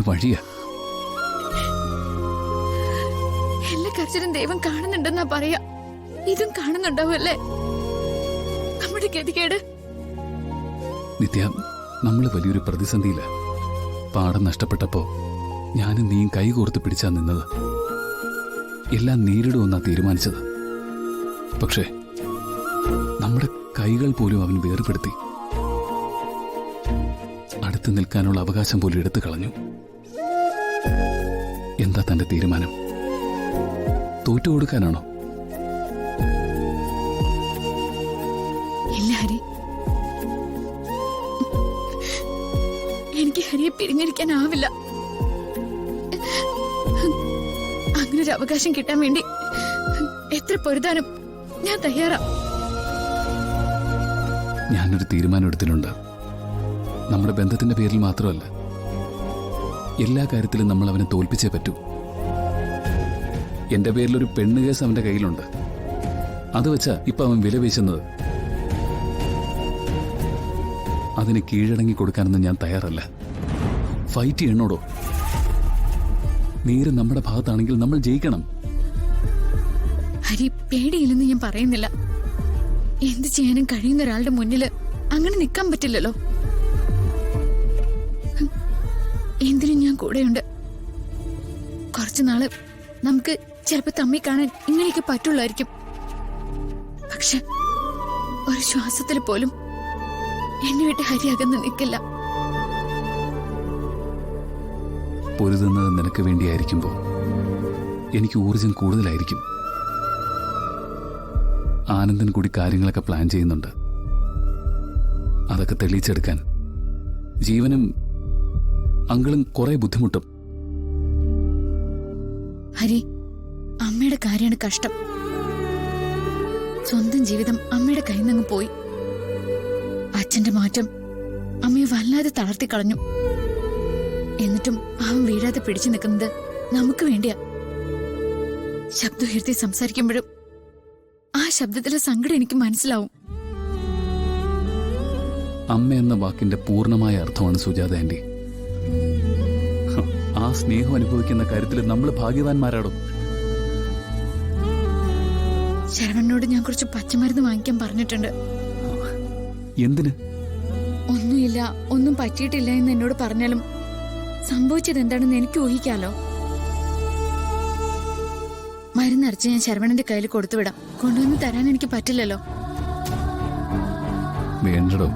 ഒരു വഴിയാ. എല്ലാ കർച്ചനും ദൈവം കാണുന്നുണ്ടെന്നാ പറയാ. ഇതും കാണുന്നുണ്ടാവുമല്ലേ നമ്മുടെ ഗതികേട്? നിത്യ, നമ്മള് വലിയൊരു പ്രതിസന്ധിയില്ല. പാഠം നഷ്ടപ്പെട്ടപ്പോ ഞാനും നീയും കൈകോർത്ത് പിടിച്ചാ നിന്നത്. എല്ലാം നേരിടുമെന്നാ തീരുമാനിച്ചത്. പക്ഷേ നമ്മുടെ കൈകൾ പോലും അവൻ വേർപെടുത്തി. അടുത്ത് നിൽക്കാനുള്ള അവകാശം പോലും എടുത്തു കളഞ്ഞു. എന്താ തന്റെ തീരുമാനം? തോറ്റുകൊടുക്കാനാണോ? ഇല്ല ഹരി, എനിക്ക് ഹരിയെ പിരിഞ്ഞിരിക്കാനാവില്ല. അങ്ങനൊരു അവകാശം കിട്ടാൻ വേണ്ടി എത്ര പൊരുതാനും ഞാൻ തയ്യാറാ. ഞാനൊരു തീരുമാനം എടുത്തിട്ടുണ്ട്. നമ്മുടെ ബന്ധത്തിന്റെ പേരിൽ മാത്രമല്ല, എല്ലാ കാര്യത്തിലും നമ്മൾ അവനെ തോൽപ്പിച്ചേ പറ്റൂ. എന്റെ പേരിലൊരു പെണ്ണ് കേസ് അവന്റെ കയ്യിലുണ്ട്. അത് വെച്ചാ ഇപ്പൊ അവൻ വില വീശുന്നത്. അതിന് കീഴടങ്ങി കൊടുക്കാനൊന്നും ഞാൻ തയ്യാറല്ല. ഫൈറ്റ് ചെയ്യണോടോ? നീര് നമ്മുടെ ഭാഗത്താണെങ്കിൽ നമ്മൾ ജയിക്കണം. ഹരി, പേടിയില്ലെന്ന് ഞാൻ പറയുന്നില്ല. എന്ത് ചെയ്യാനും കഴിയുന്ന ഒരാളുടെ മുന്നിൽ അങ്ങനെ നിൽക്കാൻ പറ്റില്ലല്ലോ. എന്തിനും ഞാൻ കൂടെയുണ്ട്. കുറച്ചുനാള് നമുക്ക് ചിലപ്പോ തമ്മി കാണാൻ ഇങ്ങനെയൊക്കെ പറ്റുള്ളായിരിക്കും. പക്ഷെ ഒരു ശ്വാസത്തിൽ പോലും എന്നെ വിട്ട് ഹരി അകന്ന് നിൽക്കില്ല. പൊരുതുന്നത് നിനക്ക് വേണ്ടിയായിരിക്കുമ്പോ എനിക്ക് ഊർജം കൂടുതലായിരിക്കും. ആനന്ദൻ കൂടി കാര്യങ്ങളൊക്കെ പ്ലാൻ ചെയ്യുന്നുണ്ട്. അതൊക്കെ തെളിയിച്ചെടുക്കാൻ ജീവനും അങ്കിളും കുറെ ബുദ്ധിമുട്ടും. ഹരി, അമ്മയുടെ കാര്യമാണ് കഷ്ടം. സ്വന്തം ജീവിതം അമ്മയുടെ കയ്യിൽ നിന്ന് പോയി. അച്ഛന്റെ മാറ്റം അമ്മയെ വല്ലാതെ തളർത്തി കളഞ്ഞു. എന്നിട്ടും അവൻ വീഴാതെ പിടിച്ചു നിൽക്കുന്നത് നമുക്ക് വേണ്ടിയാ. ശബ്ദം ഉയർത്തി സംസാരിക്കുമ്പോഴും ആ ശബ്ദത്തിലെ സങ്കടം എനിക്ക് മനസ്സിലാവും. അമ്മ എന്ന വാക്കിന്റെ പൂർണ്ണമായ അർത്ഥമാണ് സുജാത ആന്റി. ആ സ്നേഹം അനുഭവിക്കുന്ന കാര്യത്തിൽ നമ്മൾ ഭാഗ്യവാന്മാരാടും. ശരവണനോട് ഞാൻ കുറച്ച് പച്ചമരുന്ന് വാങ്ങിക്കാൻ പറഞ്ഞിട്ടുണ്ട്. എന്തിന്? ഒന്നുമില്ല, ഒന്നും പറ്റിയിട്ടില്ല എന്ന് എന്നോട് പറഞ്ഞാലും സംഭവിച്ചത് എന്താണെന്ന് എനിക്ക് ഊഹിക്കാലോ. മരുന്നരച്ച് ഞാൻ ശരവണന്റെ കയ്യിൽ കൊടുത്തുവിടാം. കൊണ്ടുവന്ന് തരാൻ എനിക്ക് പറ്റില്ലല്ലോ. വേണ്ടടോ.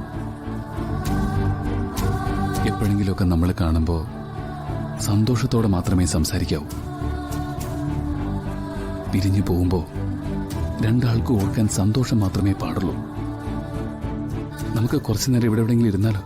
എപ്പോഴെങ്കിലുമൊക്കെ നമ്മൾ കാണുമ്പോ സന്തോഷത്തോടെ മാത്രമേ സംസാരിക്കാവൂ. പിരിഞ്ഞു പോകുമ്പോ രണ്ടാൾക്ക് ഓർക്കാൻ സന്തോഷം മാത്രമേ പാടുള്ളൂ. നമുക്ക് കുറച്ചു നേരം ഇവിടെ എവിടെയെങ്കിലും ഇരുന്നാലോ?